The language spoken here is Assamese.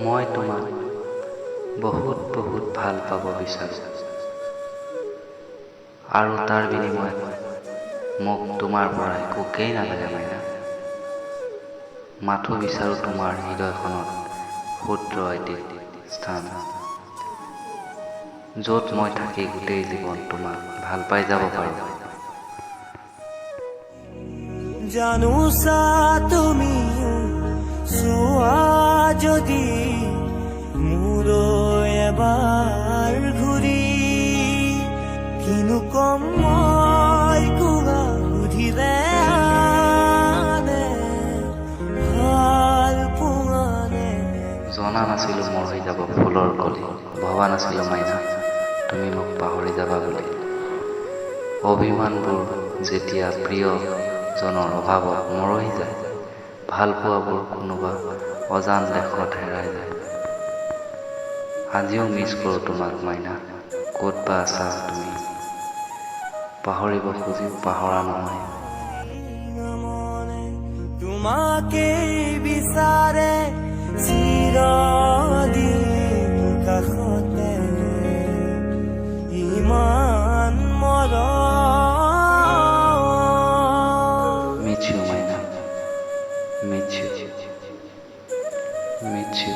মই তোমাক বহুত বহুত ভাল পাব বিচাৰো আৰু তাৰ বিনিময়ত মোক তোমাৰ পৰা একোকেই নালাগে মাইনা। মাথো বিচাৰো তোমাৰ হৃদয়খনত ক্ষুদ্ৰ এটি স্থান, য'ত মই থাকি গোটেই জীৱন তোমাক ভাল পাই যাব পাৰো। জানোছা তুমি চোৱা যদি মোলৈ এবাৰ ঘূৰি, কিনো কম মই কোৱা সুধিলে আনে ভাল পোৱানে। জনা নাছিলো মোৰ হৈ যাব ফুলৰ কলি, ভবা নাছিলো মাইনা তুমি মোক পাহৰি যাবা বুলি। অভিমানবোৰ যেতিয়া প্ৰিয়জনৰ অভাৱত মৰহি যায়, ভাল পোৱাবোৰ কোনোবা অজান দেশত হেৰাই যায়। আজিও মিছ কৰোঁ তোমাক মাইনা, ক'ত বা আছা তুমি। পাহৰিব খুজিও পাহৰা নহয়। তোমাকে বিচাৰে চিৰদিন কাষতে, ইমান মৰম। Miss you, Maina. Miss you. Miss you.